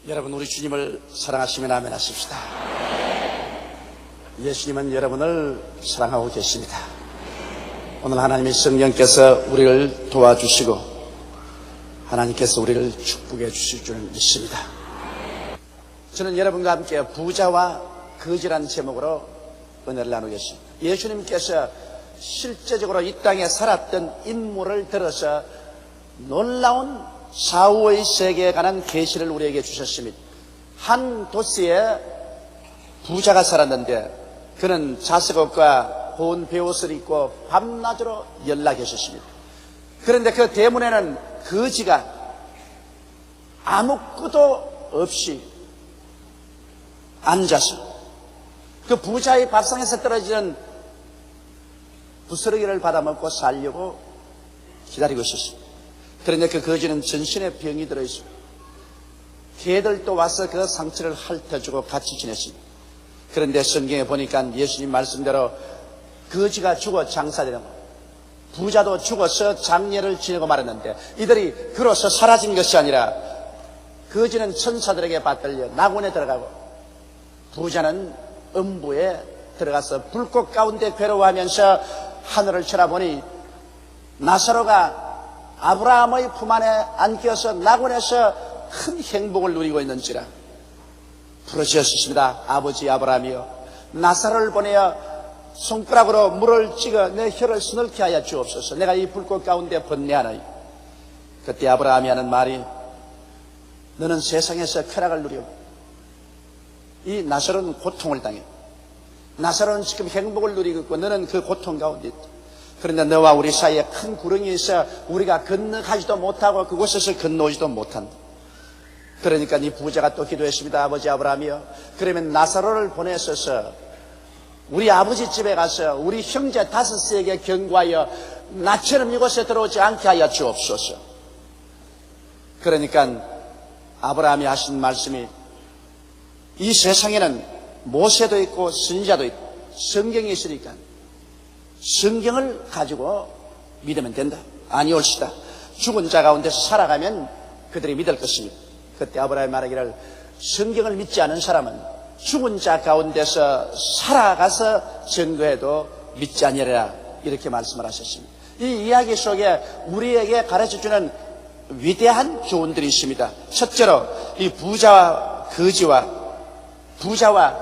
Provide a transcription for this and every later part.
여러분, 우리 주님을 사랑하시면 아멘 하십시다. 예수님은 여러분을 사랑하고 계십니다. 오늘 하나님의 성령께서 우리를 도와주시고 하나님께서 우리를 축복해 주실 줄 믿습니다. 저는 여러분과 함께 부자와 거지라는 제목으로 은혜를 나누겠습니다. 예수님께서 실제적으로 이 땅에 살았던 인물을 들어서 놀라운 사후의 세계에 관한 계시를 우리에게 주셨습니다. 한 도시에 부자가 살았는데 그는 자색옷과 고운 베옷을 입고 밤낮으로 연락했었습니다. 그런데 그 대문에는 거지가 아무것도 없이 앉아서 그 부자의 밥상에서 떨어지는 부스러기를 받아먹고 살려고 기다리고 있었습니다. 그런데 그 거지는 전신에 병이 들어있습니다. 개들도 와서 그 상처를 핥아주고 같이 지냈습니다. 그런데 성경에 보니까 예수님 말씀대로 거지가 죽어 장사되는 거, 부자도 죽어서 장례를 지내고 말았는데 이들이 그로서 사라진 것이 아니라 거지는 천사들에게 받들려 낙원에 들어가고 부자는 음부에 들어가서 불꽃 가운데 괴로워하면서 하늘을 쳐다보니 나사로가 아브라함의 품 안에 안겨서 낙원에서 큰 행복을 누리고 있는지라 부르셨습니다. 아버지 아브라함이여, 나사로를 보내어 손가락으로 물을 찍어 내 혀를 서늘케 하여 주옵소서. 내가 이 불꽃 가운데 번뇌하나이. 그때 아브라함이 하는 말이, 너는 세상에서 쾌락을 누려 이 나사로는 고통을 당해. 나사로는 지금 행복을 누리고 있고 너는 그 고통 가운데 있다. 그런데 너와 우리 사이에 큰 구렁이 있어 우리가 건너가지도 못하고 그곳에서 건너오지도 못한다. 그러니까 이 부자가 또 기도했습니다. 아버지 아브라함이여, 그러면 나사로를 보내셔서 우리 아버지 집에 가서 우리 형제 5에게 경고하여 나처럼 이곳에 들어오지 않게 하여 주옵소서. 그러니까 아브라함이 하신 말씀이, 이 세상에는 모세도 있고 선지자도 있고 성경이 있으니까 성경을 가지고 믿으면 된다. 아니올시다. 죽은 자 가운데서 살아가면 그들이 믿을 것입니다. 그때 아브라함이 말하기를, 성경을 믿지 않은 사람은 죽은 자 가운데서 살아가서 증거해도 믿지 아니하리라, 이렇게 말씀을 하셨습니다. 이 이야기 속에 우리에게 가르쳐주는 위대한 교훈들이 있습니다. 첫째로 이 부자와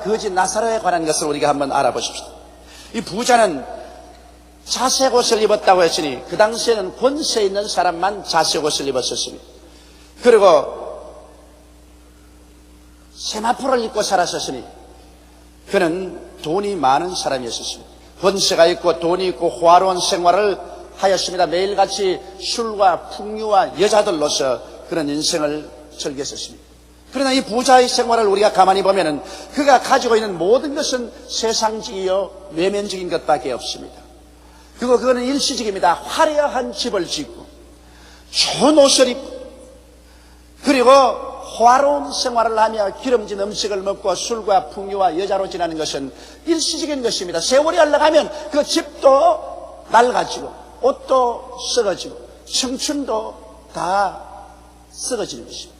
거지 나사로에 관한 것을 우리가 한번 알아보십시다. 이 부자는 자색옷을 입었다고 했으니 그 당시에는 권세 있는 사람만 자색옷을 입었었습니다. 그리고 세마포를 입고 살았었으니 그는 돈이 많은 사람이었습니다. 권세가 있고 돈이 있고 호화로운 생활을 하였습니다. 매일같이 술과 풍류와 여자들로서 그런 인생을 즐겼었습니다. 그러나 이 부자의 생활을 우리가 가만히 보면은 그가 가지고 있는 모든 것은 세상적이요 외면적인 것밖에 없습니다. 그거는 일시적입니다. 화려한 집을 짓고 좋은 옷을 입고 그리고 호화로운 생활을 하며 기름진 음식을 먹고 술과 풍류와 여자로 지나는 것은 일시적인 것입니다. 세월이 흘러가면 그 집도 낡아지고 옷도 썩어지고 청춘도 다 썩어지는 것입니다.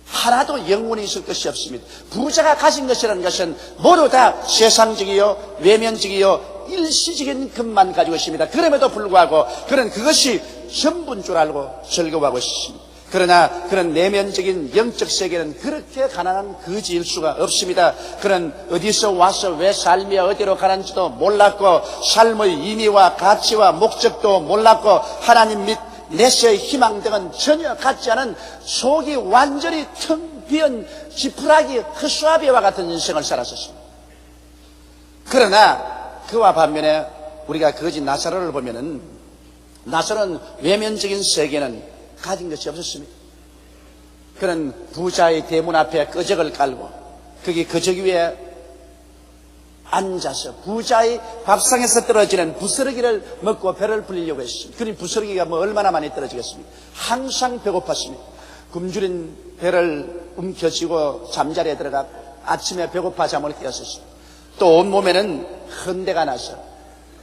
하나도 영원히 있을 것이 없습니다. 부자가 가진 것이라는 것은 모두 다 세상적이요 외면적이요 일시적인 것만 가지고 있습니다. 그럼에도 불구하고 그는 그것이 전부인 줄 알고 즐거워하고 있습니다. 그러나 그런 내면적인 영적 세계는 그렇게 가난한 거지일 수가 없습니다. 그는 어디서 와서 왜 삶이 어디로 가는지도 몰랐고 삶의 의미와 가치와 목적도 몰랐고 하나님 및 내세의 희망 등은 전혀 갖지 않은 속이 완전히 텅 비은 지푸라기 허수아비와 같은 인생을 살았었습니다. 그러나 그와 반면에 우리가 거지 나사로를 보면은 나사로는 외면적인 세계는 가진 것이 없었습니다. 그는 부자의 대문 앞에 거적을 깔고 거기 거적 위에 앉아서 부자의 밥상에서 떨어지는 부스러기를 먹고 배를 불리려고 했습니다. 그러니 부스러기가 얼마나 많이 떨어지겠습니까? 항상 배고팠습니다. 굶주린 배를 움켜쥐고 잠자리에 들어가 아침에 배고파 잠을 깨었습니다. 또 온몸에는 흔대가 나서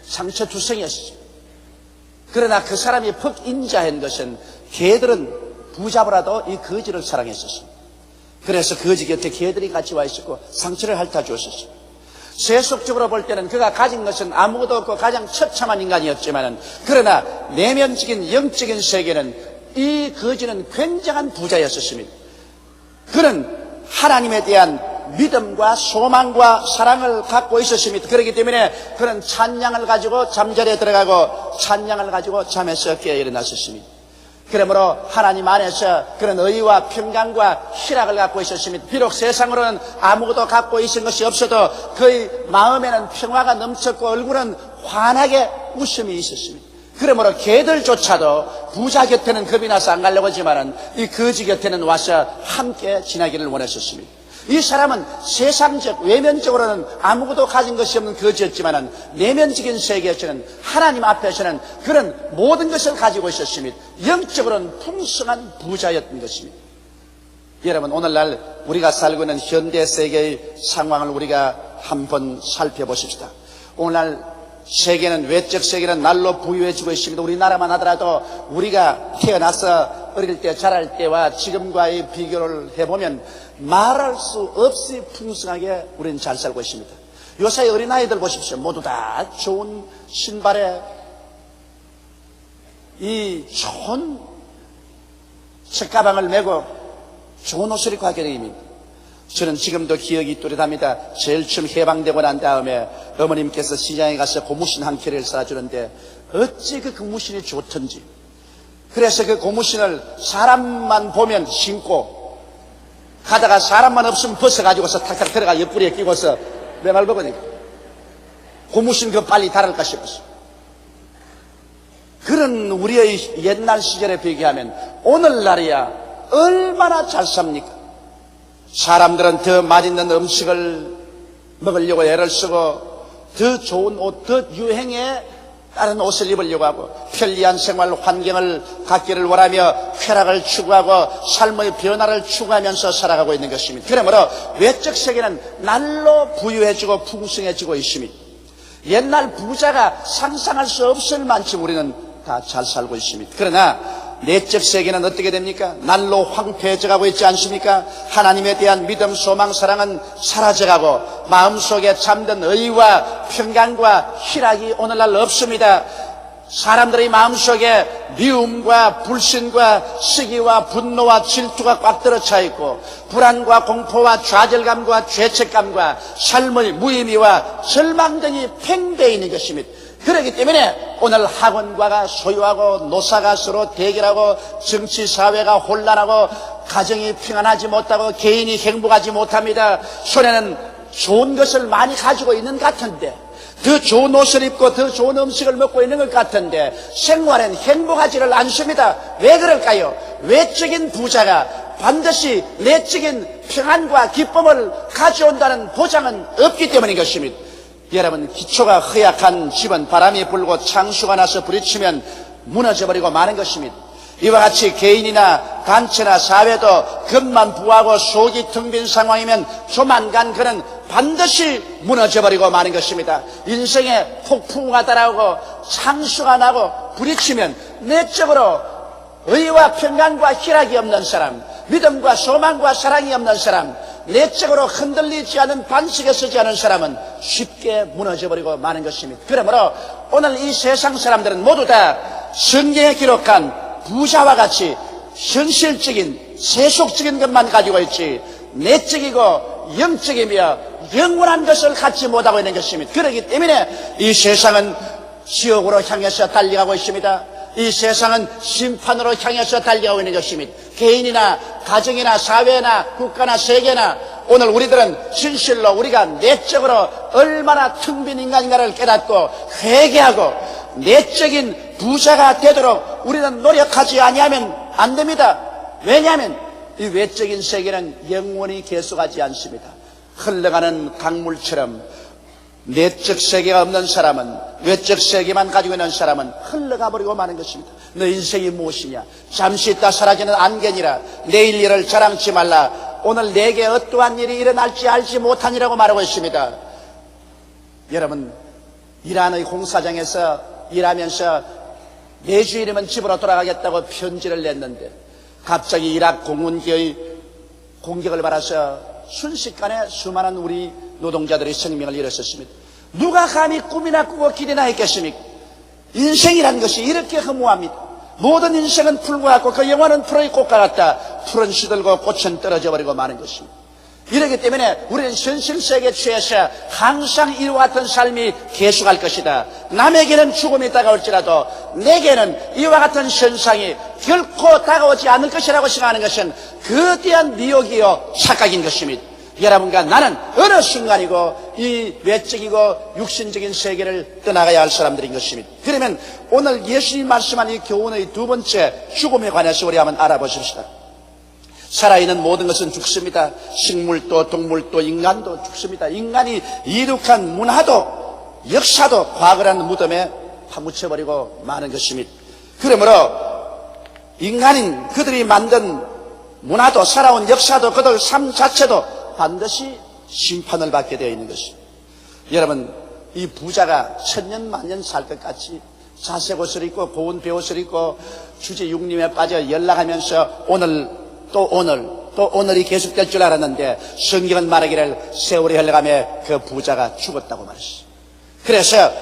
상처투성이었습니다. 그러나 그 사람이 퍽 인자한 것은 개들은 부자보다도 이 거지를 사랑했었습니다. 그래서 거지 곁에 개들이 같이 와 있었고 상처를 핥아 주었었어요. 세속적으로 볼 때는 그가 가진 것은 아무것도 없고 가장 처참한 인간이었지만, 그러나 내면적인 영적인 세계는 이 거지는 굉장한 부자였었습니다. 그는 하나님에 대한 믿음과 소망과 사랑을 갖고 있었습니다. 그렇기 때문에 그는 찬양을 가지고 잠자리에 들어가고 찬양을 가지고 잠에서 깨어 일어났었습니다. 그러므로 하나님 안에서 그런 의와 평강과 희락을 갖고 있었습니다. 비록 세상으로는 아무것도 갖고 있은 것이 없어도 그의 마음에는 평화가 넘쳤고 얼굴은 환하게 웃음이 있었습니다. 그러므로 개들조차도 부자 곁에는 겁이 나서 안 가려고 하지만 이 거지 곁에는 와서 함께 지나기를 원했었습니다. 이 사람은 세상적, 외면적으로는 아무것도 가진 것이 없는 거지였지만 내면적인 세계에서는, 하나님 앞에서는 그런 모든 것을 가지고 있었습니다. 영적으로는 풍성한 부자였던 것입니다. 여러분, 오늘날 우리가 살고 있는 현대 세계의 상황을 우리가 한번 살펴보십시다. 오늘날 세계는, 외적 세계는 날로 부유해지고 있습니다. 우리나라만 하더라도 우리가 태어나서 어릴 때 자랄 때와 지금과의 비교를 해보면 말할 수 없이 풍성하게 우리는 잘 살고 있습니다. 요새 어린아이들 보십시오. 모두 다 좋은 신발에 이 좋은 책가방을 메고 좋은 옷을 입고 하게 됩니다. 저는 지금도 기억이 또렷합니다. 제일 처음 해방되고 난 다음에 어머님께서 시장에 가서 고무신 한 켤레를 사주는데 어찌 그 고무신이 좋던지, 그래서 그 고무신을 사람만 보면 신고 가다가 사람만 없으면 벗어가지고서 탁탁 들어가 옆구리에 끼고서 내 말 보거든요. 고무신 그 빨리 다를까 싶었어. 그런 우리의 옛날 시절에 비교하면 오늘날이야 얼마나 잘 삽니까? 사람들은 더 맛있는 음식을 먹으려고 애를 쓰고 더 좋은 옷, 더 유행에 다른 옷을 입으려고 하고 편리한 생활 환경을 갖기를 원하며 쾌락을 추구하고 삶의 변화를 추구하면서 살아가고 있는 것입니다. 그러므로 외적 세계는 날로 부유해지고 풍성해지고 있습니다. 옛날 부자가 상상할 수 없을 만큼 우리는 다 잘 살고 있습니다. 그러나 내적 세계는 어떻게 됩니까? 날로 황폐해져가고 있지 않습니까? 하나님에 대한 믿음, 소망, 사랑은 사라져가고 마음속에 잠든 의와 평강과 희락이 오늘날 없습니다. 사람들의 마음속에 미움과 불신과 시기와 분노와 질투가 꽉 들어차 있고 불안과 공포와 좌절감과 죄책감과 삶의 무의미와 절망 등이 팽배해 있는 것입니다. 그렇기 때문에 오늘 학원과가 소유하고 노사가 서로 대결하고 정치 사회가 혼란하고 가정이 평안하지 못하고 개인이 행복하지 못합니다. 손에는 좋은 것을 많이 가지고 있는 것 같은데, 더 좋은 옷을 입고 더 좋은 음식을 먹고 있는 것 같은데 생활엔 행복하지를 않습니다. 왜 그럴까요? 외적인 부자가 반드시 내적인 평안과 기쁨을 가져온다는 보장은 없기 때문인 것입니다. 여러분, 기초가 허약한 집은 바람이 불고 창수가 나서 부딪히면 무너져버리고 마는 것입니다. 이와 같이 개인이나 단체나 사회도 겉만 부하고 속이 텅 빈 상황이면 조만간 그는 반드시 무너져버리고 마는 것입니다. 인생에 폭풍우가 따라오고 창수가 나고 부딪히면 내적으로 의와 평강과 희락이 없는 사람, 믿음과 소망과 사랑이 없는 사람, 내적으로 흔들리지 않은 반석에 서지 않은 사람은 쉽게 무너져버리고 마는 것입니다. 그러므로 오늘 이 세상 사람들은 모두 다 성경에 기록한 부자와 같이 현실적인 세속적인 것만 가지고 있지 내적이고 영적이며 영원한 것을 갖지 못하고 있는 것입니다. 그렇기 때문에 이 세상은 지옥으로 향해서 달려가고 있습니다. 이 세상은 심판으로 향해서 달려가고 있는 것입니다. 개인이나 가정이나 사회나 국가나 세계나 오늘 우리들은 진실로 우리가 내적으로 얼마나 텅 빈 인간인가를 깨닫고 회개하고 내적인 부자가 되도록 우리는 노력하지 아니하면 안 됩니다. 왜냐하면 이 외적인 세계는 영원히 계속하지 않습니다. 흘러가는 강물처럼 내적 세계가 없는 사람은, 외적 세계만 가지고 있는 사람은 흘러가 버리고 마는 것입니다. 너 인생이 무엇이냐? 잠시 있다 사라지는 안개니라. 내일 일을 자랑치 말라. 오늘 내게 어떠한 일이 일어날지 알지 못하니라고 말하고 있습니다. 여러분, 이란의 공사장에서 일하면서 매주일이면 집으로 돌아가겠다고 편지를 냈는데 갑자기 이라크 공군기의 공격을 받아서 순식간에 수많은 우리 노동자들의 생명을 잃었었습니다. 누가 감히 꿈이나 꾸고 기대나 했겠습니까? 인생이란 것이 이렇게 허무합니다. 모든 인생은 풀과 같고 그 영화는 풀의 꽃과 같다. 풀은 시들고 꽃은 떨어져 버리고 마는 것입니다. 이렇기 때문에 우리는 현실세계에 취해서 항상 이와 같은 삶이 계속할 것이다. 남에게는 죽음이 다가올지라도 내게는 이와 같은 현상이 결코 다가오지 않을 것이라고 생각하는 것은 거대한 미혹이요 착각인 것입니다. 여러분과 나는 어느 순간이고 이 외적이고 육신적인 세계를 떠나가야 할 사람들인 것입니다. 그러면 오늘 예수님 말씀한 이 교훈의 두 번째 죽음에 관해서 우리 한번 알아보십시다. 살아있는 모든 것은 죽습니다. 식물도 동물도 인간도 죽습니다. 인간이 이룩한 문화도 역사도 과거라는 무덤에 파묻혀버리고 마는 것입니다. 그러므로 인간인 그들이 만든 문화도 살아온 역사도 그들 삶 자체도 반드시 심판을 받게 되어 있는 것입니다. 여러분, 이 부자가 천년 만년 살 것 같이 자색 옷을 입고 고운 베옷을 입고 주제 육림에 빠져 연락하면서 오늘이 계속될 줄 알았는데 성경은 말하기를 세월이 흘러가며 그 부자가 죽었다고 말했어요. 그래서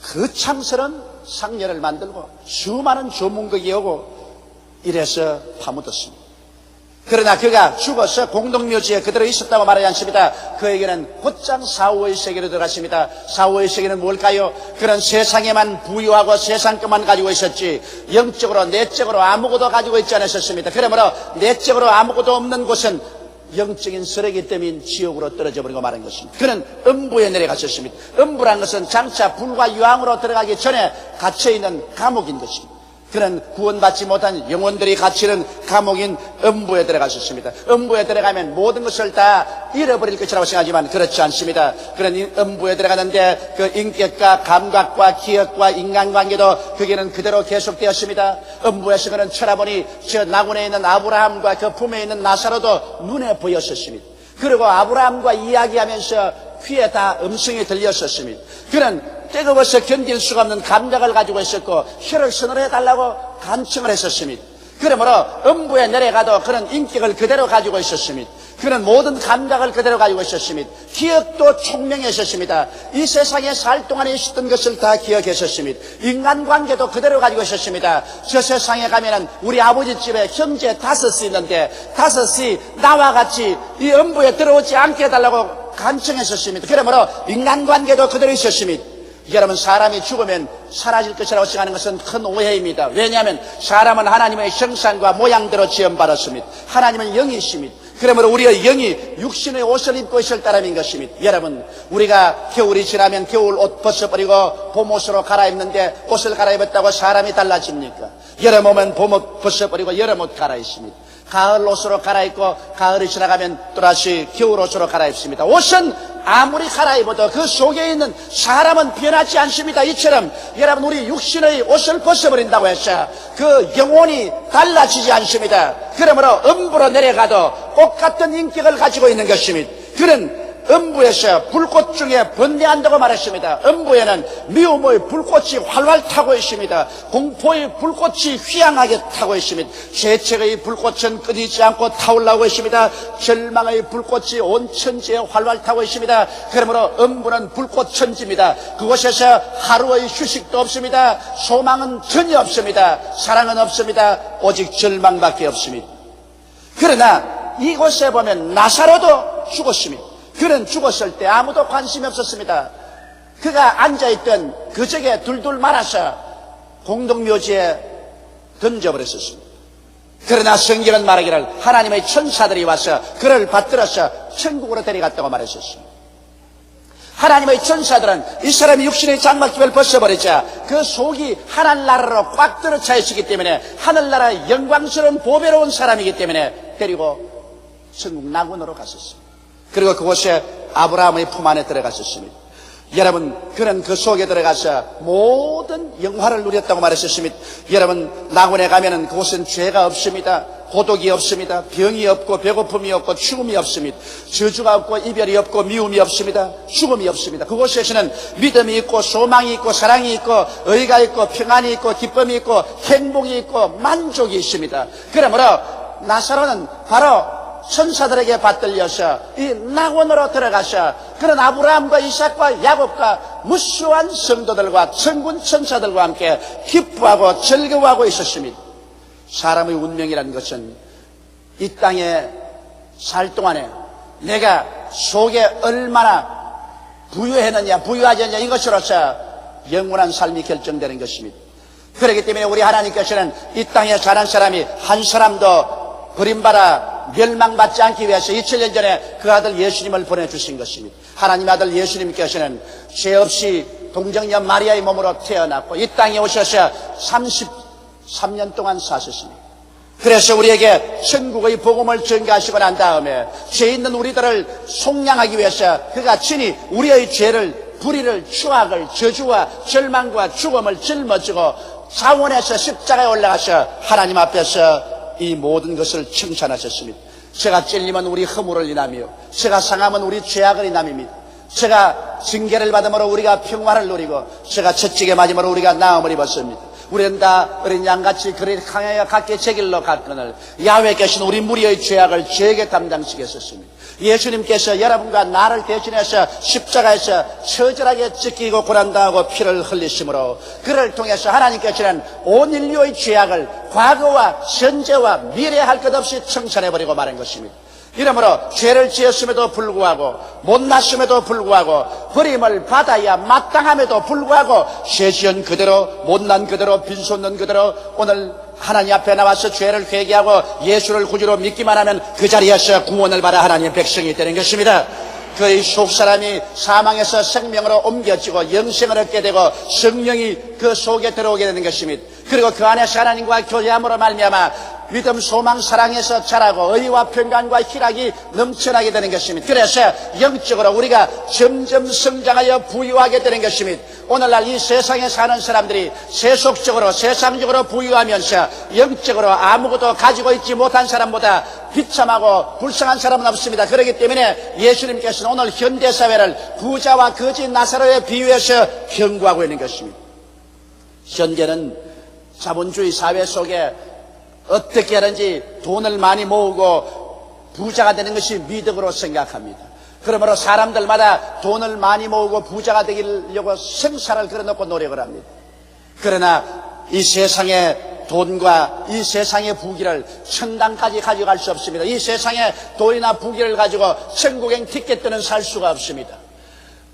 그 창설은 상례를 만들고 수많은 조문극이 오고 이래서 파묻었습니다. 그러나 그가 죽어서 공동묘지에 그대로 있었다고 말하지 않습니다. 그에게는 곧장 사후의 세계로 들어갔습니다. 사후의 세계는 뭘까요? 그런 세상에만 부유하고 세상 것만 가지고 있었지 영적으로 내적으로 아무것도 가지고 있지 않았었습니다. 그러므로 내적으로 아무것도 없는 곳은 영적인 쓰레기 때문인 지옥으로 떨어져 버리고 마는 것입니다. 그는 음부에 내려갔었습니다. 음부란 것은 장차 불과 유황으로 들어가기 전에 갇혀있는 감옥인 것입니다. 그는 구원받지 못한 영혼들이 갇히는 감옥인 음부에 들어가셨습니다. 음부에 들어가면 모든 것을 다 잃어버릴 것이라고 생각하지만 그렇지 않습니다. 그런 음부에 들어가는데 그 인격과 감각과 기억과 인간관계도 그게는 그대로 계속되었습니다. 음부에서 그는 쳐다보니 저 나군에 있는 아브라함과 그 품에 있는 나사로도 눈에 보였었습니다. 그리고 아브라함과 이야기하면서 귀에 다 음성이 들렸었습니다. 그는 뜨거워서 견딜 수가 없는 감각을 가지고 있었고 혀를 서늘해달라고 간청을 했었습니다. 그러므로 음부에 내려가도 그런 인격을 그대로 가지고 있었습니다. 그는 모든 감각을 그대로 가지고 있었습니다. 기억도 총명했었습니다. 이 세상에 살 동안에 있었던 것을 다 기억했었습니다. 인간관계도 그대로 가지고 있었습니다. 저 세상에 가면은 우리 아버지 집에 형제 5이 있는데 5이 나와 같이 이 음부에 들어오지 않게 해달라고 간청했었습니다. 그러므로 인간관계도 그대로 있었습니다. 여러분, 사람이 죽으면 사라질 것이라고 생각하는 것은 큰 오해입니다. 왜냐하면 사람은 하나님의 형상과 모양대로 지음받았습니다. 하나님은 영이십니다. 그러므로 우리의 영이 육신의 옷을 입고 있을 따름인 것입니다. 여러분, 우리가 겨울이 지나면 겨울 옷 벗어버리고 봄 옷으로 갈아입는데 옷을 갈아입었다고 사람이 달라집니까? 여름 오면 봄 옷 벗어버리고 여름 옷 갈아입습니다. 가을 옷으로 갈아입고 가을이 지나가면 또다시 겨울 옷으로 갈아입습니다. 옷은 아무리 갈아입어도 그 속에 있는 사람은 변하지 않습니다. 이처럼 여러분, 우리 육신의 옷을 벗어버린다고 해서 그 영혼이 달라지지 않습니다. 그러므로 음부로 내려가도 똑같은 인격을 가지고 있는 것입니다. 그는 음부에서 불꽃 중에 번뇌한다고 말했습니다. 음부에는 미움의 불꽃이 활활 타고 있습니다. 공포의 불꽃이 휘황하게 타고 있습니다. 죄책의 불꽃은 끊이지 않고 타올라오고 있습니다. 절망의 불꽃이 온 천지에 활활 타고 있습니다. 그러므로 음부는 불꽃 천지입니다. 그곳에서 하루의 휴식도 없습니다. 소망은 전혀 없습니다. 사랑은 없습니다. 오직 절망밖에 없습니다. 그러나 이곳에 보면 나사로도 죽었습니다. 그는 죽었을 때 아무도 관심이 없었습니다. 그가 앉아있던 그 적에 둘둘 말아서 공동묘지에 던져버렸었습니다. 그러나 성경은 말하기를 하나님의 천사들이 와서 그를 받들어서 천국으로 데려갔다고 말했었습니다. 하나님의 천사들은 이 사람이 육신의 장막집을 벗어버리자 그 속이 하늘나라로 꽉 들어차 있었기 때문에 하늘나라의 영광스러운 보배로운 사람이기 때문에 데리고 천국 낙원으로 갔었습니다. 그리고 그곳에 아브라함의 품 안에 들어갔었습니다. 여러분, 그는 그 속에 들어가서 모든 영화를 누렸다고 말했었습니다. 여러분, 낙원에 가면은 그곳은 죄가 없습니다. 고독이 없습니다. 병이 없고 배고픔이 없고 죽음이 없습니다. 저주가 없고 이별이 없고 미움이 없습니다. 죽음이 없습니다. 그곳에서는 믿음이 있고 소망이 있고 사랑이 있고 의가 있고 평안이 있고 기쁨이 있고 행복이 있고 만족이 있습니다. 그러므로 나사로는 바로 천사들에게 받들려서 이 낙원으로 들어가서 그런 아브라함과 이삭과 야곱과 무수한 성도들과 천군 천사들과 함께 기뻐하고 즐거워하고 있었습니다. 사람의 운명이라는 것은 이 땅에 살 동안에 내가 속에 얼마나 부유했느냐 부유하지 않느냐 이것으로서 영원한 삶이 결정되는 것입니다. 그렇기 때문에 우리 하나님께서는 이 땅에 사는 사람이 한 사람도 버림받아 멸망받지 않기 위해서 2000년 전에 그 아들 예수님을 보내주신 것입니다. 하나님 아들 예수님께서는 죄 없이 동정녀 마리아의 몸으로 태어났고 이 땅에 오셔서 33년 동안 사셨습니다. 그래서 우리에게 천국의 복음을 전가하시고 난 다음에 죄 있는 우리들을 속량하기 위해서 그가 친히 우리의 죄를, 불의를, 추악을, 저주와 절망과 죽음을 짊어지고 자원에서 십자가에 올라가서 하나님 앞에서 이 모든 것을 청산하셨습니다. 제가 찔리면 우리 허물을 인하며 제가 상하면 우리 죄악을 인함입니다. 제가 징계를 받음으로 우리가 평화를 누리고 제가 채찍에 맞음으로 우리가 나음을 입었습니다. 우리는 다 어린 양같이 그를 강하여 각기 제 길로 갔거늘 야훼께서는 우리 무리의 죄악을 죄에게 담당시켰었습니다. 예수님께서 여러분과 나를 대신해서 십자가에서 처절하게 찢기고 고난당하고 피를 흘리심으로 그를 통해서 하나님께서는 온 인류의 죄악을 과거와 현재와 미래에 할 것 없이 청산해버리고 마는 것입니다. 이러므로 죄를 지었음에도 불구하고 못났음에도 불구하고 버림을 받아야 마땅함에도 불구하고 죄 지은 그대로 못난 그대로 빈손는 그대로 오늘 하나님 앞에 나와서 죄를 회개하고 예수를 구주로 믿기만 하면 그 자리에서 구원을 받아 하나님의 백성이 되는 것입니다. 그의 속사람이 사망에서 생명으로 옮겨지고 영생을 얻게 되고 성령이 그 속에 들어오게 되는 것입니다. 그리고 그 안에서 하나님과 교제함으로 말미암아 믿음, 소망, 사랑에서 자라고 의와 평강과 희락이 넘쳐나게 되는 것입니다. 그래서 영적으로 우리가 점점 성장하여 부유하게 되는 것입니다. 오늘날 이 세상에 사는 사람들이 세속적으로 세상적으로 부유하면서 영적으로 아무것도 가지고 있지 못한 사람보다 비참하고 불쌍한 사람은 없습니다. 그렇기 때문에 예수님께서는 오늘 현대사회를 부자와 거지 나사로에 비유해서 경고하고 있는 것입니다. 현재는 자본주의 사회 속에 어떻게 하든지 돈을 많이 모으고 부자가 되는 것이 미덕으로 생각합니다. 그러므로 사람들마다 돈을 많이 모으고 부자가 되려고 생사를 걸어놓고 노력을 합니다. 그러나 이 세상의 돈과 이 세상의 부귀를 천당까지 가져갈 수 없습니다. 이 세상의 돈이나 부귀를 가지고 천국행 티켓들은 살 수가 없습니다.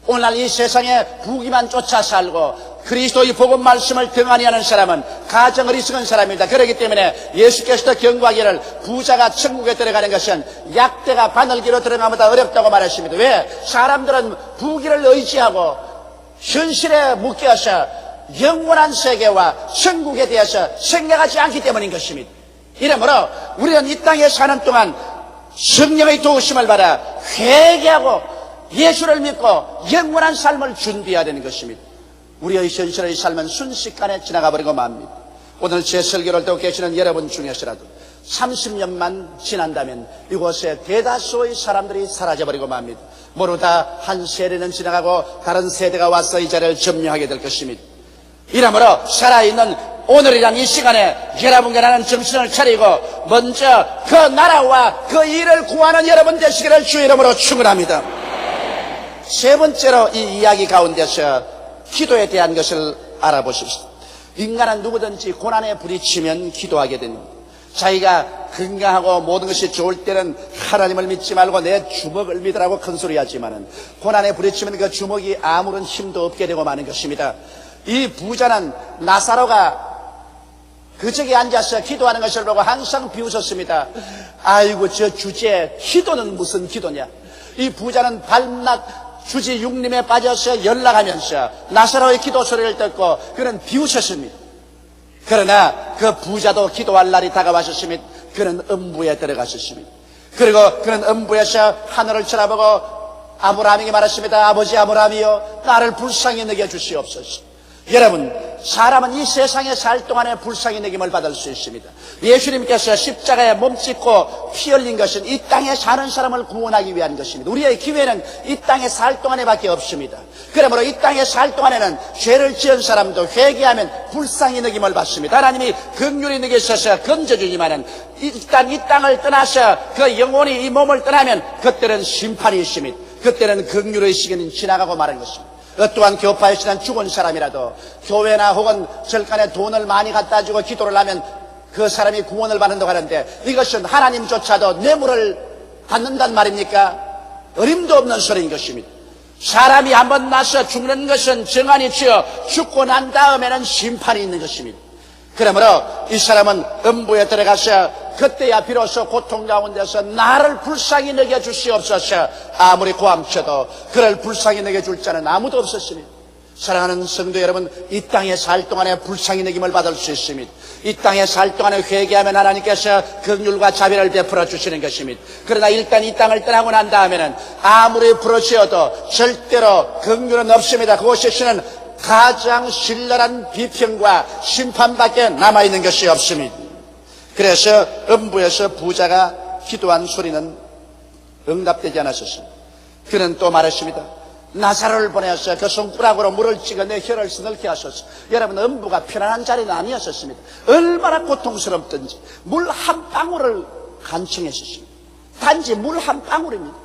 오늘날 이 세상에 부귀만 쫓아 살고 그리스도의 복음 말씀을 등한히 하는 사람은 가정 어리석은 사람입니다. 그렇기 때문에 예수께서도 경고하기를 부자가 천국에 들어가는 것은 약대가 바늘기로 들어가보다 어렵다고 말했습니다. 왜? 사람들은 부귀를 의지하고 현실에 묶여서 영원한 세계와 천국에 대해서 생각하지 않기 때문인 것입니다. 이러므로 우리는 이 땅에 사는 동안 성령의 도우심을 받아 회개하고 예수를 믿고 영원한 삶을 준비해야 되는 것입니다. 우리의 현실의 삶은 순식간에 지나가 버리고 맙니다. 오늘 제 설교를 듣고 계시는 여러분 중에서라도 30년만 지난다면 이곳에 대다수의 사람들이 사라져버리고 맙니다. 모르다 한 세대는 지나가고 다른 세대가 와서 이 자리를 점령하게 될 것입니다. 이러므로 살아있는 오늘이란 이 시간에 여러분과 나는 정신을 차리고 먼저 그 나라와 그 일을 구하는 여러분 되시기를 주의 이름으로 축원합니다. 세 번째로 이 이야기 가운데서 기도에 대한 것을 알아보십시오. 인간은 누구든지 고난에 부딪히면 기도하게 됩니다. 자기가 건강하고 모든 것이 좋을 때는 하나님을 믿지 말고 내 주먹을 믿으라고 큰소리 하지만은 고난에 부딪히면 그 주먹이 아무런 힘도 없게 되고 마는 것입니다. 이 부자는 나사로가 그쪽에 앉아서 기도하는 것을 보고 항상 비웃었습니다. 아이고 저 주제 기도는 무슨 기도냐. 이 부자는 밤낮 주지 육림에 빠져서 연락하면서 나사로의 기도 소리를 듣고 그는 비웃었습니다. 그러나 그 부자도 기도할 날이 다가왔었습니다. 그는 음부에 들어갔었습니다. 그리고 그는 음부에서 하늘을 쳐다보고 아브라함에게 말했습니다. 아버지 아브라함이여 나를 불쌍히 여겨 주시옵소서. 여러분, 사람은 이 세상에 살 동안에 불쌍히 여김을 받을 수 있습니다. 예수님께서 십자가에 몸짓고 피 흘린 것은 이 땅에 사는 사람을 구원하기 위한 것입니다. 우리의 기회는 이 땅에 살 동안에 밖에 없습니다. 그러므로 이 땅에 살 동안에는 죄를 지은 사람도 회개하면 불쌍히 느김을 받습니다. 하나님이 긍휼히 느끼셔서 건져주지만은 일단 이 땅을 떠나서 그 영혼이 이 몸을 떠나면 그때는 심판이 있습니다. 그때는 긍휼의 시간이 지나가고 마는 것입니다. 어떠한 교파에 지난 죽은 사람이라도 교회나 혹은 절간에 돈을 많이 갖다 주고 기도를 하면 그 사람이 구원을 받는다고 하는데 이것은 하나님조차도 뇌물을 받는단 말입니까? 어림도 없는 소리인 것입니다. 사람이 한번 나서 죽는 것은 정한이 치어 죽고 난 다음에는 심판이 있는 것입니다. 그러므로 이 사람은 음부에 들어가서 그때야 비로소 고통 가운데서 나를 불쌍히 여겨주시옵소서. 아무리 고함쳐도 그를 불쌍히 여겨줄 자는 아무도 없었습니다. 사랑하는 성도 여러분, 이 땅에 살 동안에 불쌍히 여김을 받을 수 있습니다. 이 땅에 살 동안에 회개하면 하나님께서 긍휼과 자비를 베풀어 주시는 것입니다. 그러나 일단 이 땅을 떠나고 난 다음에는 아무리 부러지어도 절대로 긍휼은 없습니다. 그곳에서는 가장 신랄한 비평과 심판밖에 남아있는 것이 없습니다. 그래서 음부에서 부자가 기도한 소리는 응답되지 않았었습니다. 그는 또 말했습니다. 나사로를 보내서 그 손가락으로 물을 찍어 내 혀를 서늘케 하소서. 여러분, 음부가 편안한 자리는 아니었었습니다. 얼마나 고통스럽든지 물 한 방울을 간청했었습니다. 단지 물 한 방울입니다.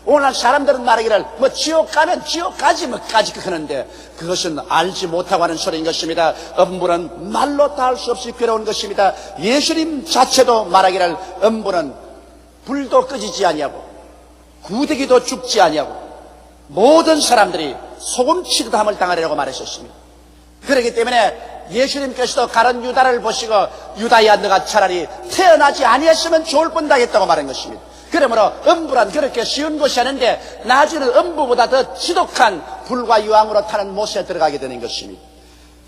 오늘 사람들은 말하기를 지옥 가면 지옥 가지 뭐까지 하는데 그것은 알지 못하고 하는 소리인 것입니다. 음부는 말로 다 할 수 없이 괴로운 것입니다. 예수님 자체도 말하기를 음부는 불도 끄지지 아니하고 구더기도 죽지 아니하고 모든 사람들이 소금치듯함을 당하리라고 말했었습니다. 그렇기 때문에 예수님께서도 가론 유다를 보시고 유다야 너가 차라리 태어나지 아니했으면 좋을 뻔다 했다고 말한 것입니다. 그러므로 음부란 그렇게 쉬운 곳이 아닌데 나중에는 음부보다 더 지독한 불과 유황으로 타는 못에 들어가게 되는 것입니다.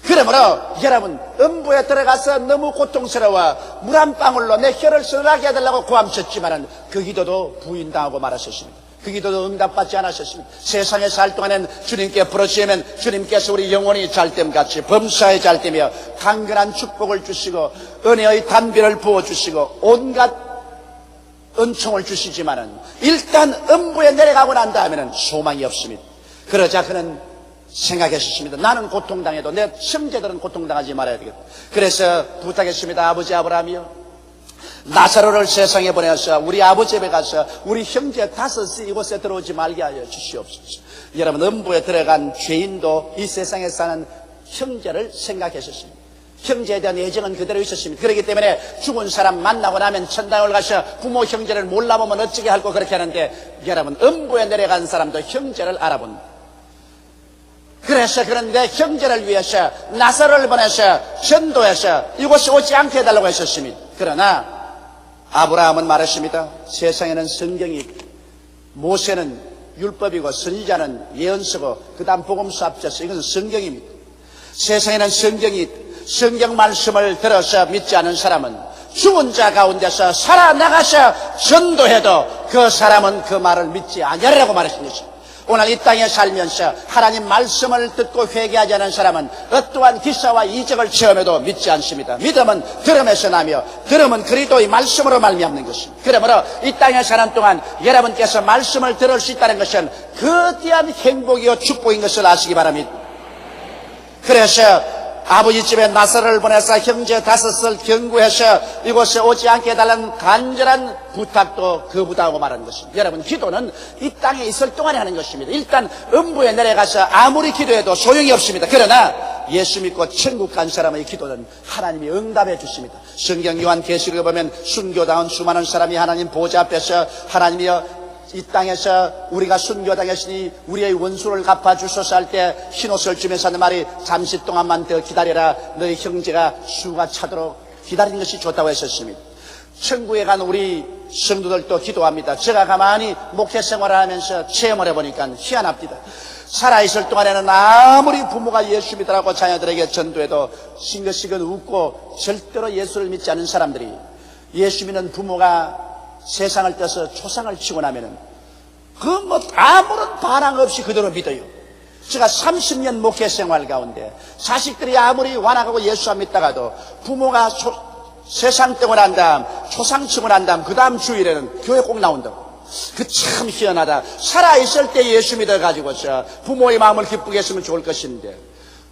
그러므로 여러분, 음부에 들어가서 너무 고통스러워 물 한 방울로 내 혀를 서늘하게 해달라고 고함쳤지만은 그 기도도 부인당하고 말았었습니다. 그 기도도 응답받지 않았었습니다. 세상에 살 동안엔 주님께 부르시면 주님께서 우리 영혼이 잘됨같이 범사에 잘되며 강건한 축복을 주시고 은혜의 담비를 부어주시고 온갖 은총을 주시지만은 일단 음부에 내려가고 난 다음에는 소망이 없습니다. 그러자 그는 생각했습니다. 나는 고통당해도 내 형제들은 고통당하지 말아야 되겠다. 그래서 부탁했습니다. 아버지 아브라함이요, 나사로를 세상에 보내서 우리 아버지 집에 가서 우리 형제 다섯이 이곳에 들어오지 말게 하여 주시옵소서. 여러분, 음부에 들어간 죄인도 이 세상에 사는 형제를 생각했었습니다. 형제에 대한 애정은 그대로 있었습니다. 그렇기 때문에 죽은 사람 만나고 나면 천당을 가서 부모 형제를 몰라보면 어찌게 할고 그렇게 하는데 여러분, 음부에 내려간 사람도 형제를 알아본다. 그래서 그런데 형제를 위해서 나사로를 보내서 전도해서 이곳에 오지 않게 해달라고 했었습니다. 그러나 아브라함은 말했습니다. 세상에는 성경이 있고 모세는 율법이고 선지자는 예언서고 그 다음 복음서 앞서서 이것은 성경입니다. 세상에는 성경이 있고 성경 말씀을 들어서 믿지 않은 사람은 죽은 자 가운데서 살아나가서 전도해도 그 사람은 그 말을 믿지 아니하리라고 말했던 것입니다. 오늘 이 땅에 살면서 하나님 말씀을 듣고 회개하지 않은 사람은 어떠한 기사와 이적을 체험해도 믿지 않습니다. 믿음은 들음에서 나며 들음은 그리스도의 말씀으로 말미암는 것입니다. 그러므로 이 땅에 사는 동안 여러분께서 말씀을 들을 수 있다는 것은 거대한 행복이요 축복인 것을 아시기 바랍니다. 그래서 아버지 집에 나사로를 보내서 형제 다섯을 경고해서 이곳에 오지 않게 해달라는 간절한 부탁도 거부하고 말하는 것입니다. 여러분, 기도는 이 땅에 있을 동안에 하는 것입니다. 일단 음부에 내려가서 아무리 기도해도 소용이 없습니다. 그러나 예수 믿고 천국 간 사람의 기도는 하나님이 응답해 주십니다. 성경 요한계시록에 보면 순교다운 수많은 사람이 하나님 보좌 앞에서 하나님이여 이 땅에서 우리가 순교당했으니 우리의 원수를 갚아주소서 할 때 흰옷을 주면서 하는 말이 잠시 동안만 더 기다려라. 너희 형제가 수가 차도록 기다리는 것이 좋다고 했었습니다. 천국에 간 우리 성도들도 기도합니다. 제가 가만히 목회 생활을 하면서 체험을 해보니까 희한합니다. 살아있을 동안에는 아무리 부모가 예수 믿으라고 자녀들에게 전도해도 싱긋싱긋 웃고 절대로 예수를 믿지 않은 사람들이 예수 믿는 부모가 세상을 떠서 초상을 치고 나면은 아무런 반항 없이 그대로 믿어요. 제가 30년 목회 생활 가운데 자식들이 아무리 완악하고 예수 안 믿다가도 부모가 세상 떼고 난 다음 초상 치고 난 다음 그 다음 주일에는 교회 꼭 나온다고. 그 참 희한하다. 살아있을 때 예수 믿어가지고서 부모의 마음을 기쁘게 했으면 좋을 것인데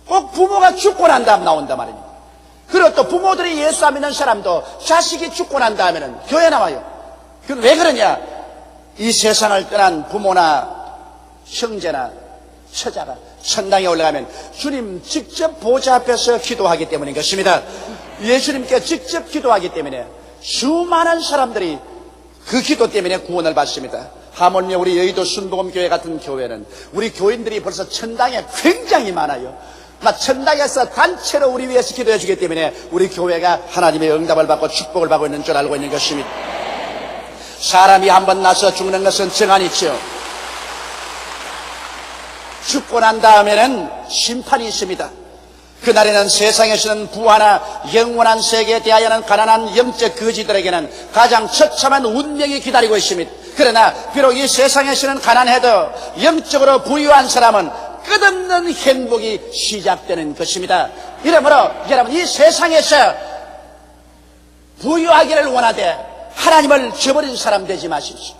꼭 부모가 죽고 난 다음 나온단 말입니다. 그리고 또 부모들이 예수 안 믿는 사람도 자식이 죽고 난 다음에는 교회 나와요. 그럼 왜 그러냐? 이 세상을 떠난 부모나 형제나 처자가 천당에 올라가면 주님 직접 보좌 앞에서 기도하기 때문인 것입니다. 예수님께 직접 기도하기 때문에 수많은 사람들이 그 기도 때문에 구원을 받습니다. 하물며 우리 여의도 순복음교회 같은 교회는 우리 교인들이 벌써 천당에 굉장히 많아요. 천당에서 단체로 우리 위해서 기도해 주기 때문에 우리 교회가 하나님의 응답을 받고 축복을 받고 있는 줄 알고 있는 것입니다. 사람이 한번 나서 죽는 것은 정한이죠. 죽고 난 다음에는 심판이 있습니다. 그날에는 세상에서는 부하나 영원한 세계에 대하여는 가난한 영적 거지들에게는 가장 처참한 운명이 기다리고 있습니다. 그러나 비록 이 세상에서는 가난해도 영적으로 부유한 사람은 끝없는 행복이 시작되는 것입니다. 이러므로 여러분, 이 세상에서 부유하기를 원하되 하나님을 저버린 사람 되지 마십시오.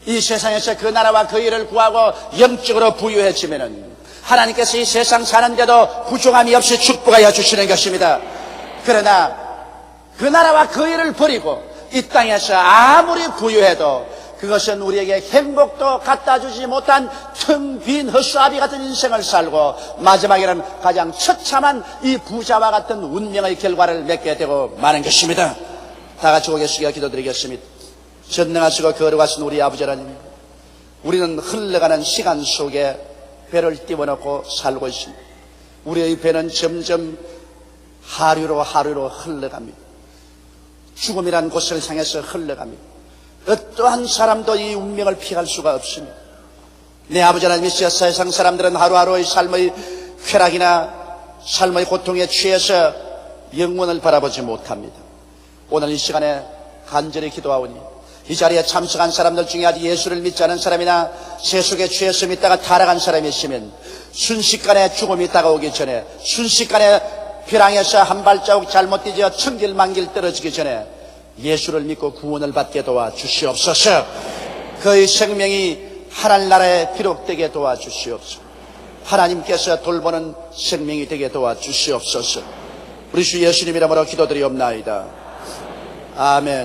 이 세상에서 그 나라와 그 일을 구하고 영적으로 부유해지면은 하나님께서 이 세상 사는데도 부족함이 없이 축복하여 주시는 것입니다. 그러나 그 나라와 그 일을 버리고 이 땅에서 아무리 부유해도 그것은 우리에게 행복도 갖다 주지 못한 텅 빈 헛수아비 같은 인생을 살고 마지막에는 가장 처참한 이 부자와 같은 운명의 결과를 맺게 되고 마는 것입니다. 다 같이 고개 숙여 기도드리겠습니다. 전능하시고 거룩하신 우리 아버지 하나님, 우리는 흘러가는 시간 속에 배를 띄워놓고 살고 있습니다. 우리의 배는 점점 하류로 흘러갑니다. 죽음이란 곳을 향해서 흘러갑니다. 어떠한 사람도 이 운명을 피할 수가 없습니다. 내 아버지 하나님이시여, 세상 사람들은 하루하루의 삶의 쾌락이나 삶의 고통에 취해서 영원을 바라보지 못합니다. 오늘 이 시간에 간절히 기도하오니 이 자리에 참석한 사람들 중에 아직 예수를 믿지 않은 사람이나 세속에 취해서 믿다가 타락한 사람이 있으면 순식간에 죽음이 다가오기 전에, 순식간에 벼랑에서 한 발자국 잘못 뛰어 천길만길 떨어지기 전에 예수를 믿고 구원을 받게 도와주시옵소서. 그의 생명이 하늘나라에 기록되게 도와주시옵소서. 하나님께서 돌보는 생명이 되게 도와주시옵소서. 우리 주 예수님 이름으로 기도드리옵나이다. 아멘.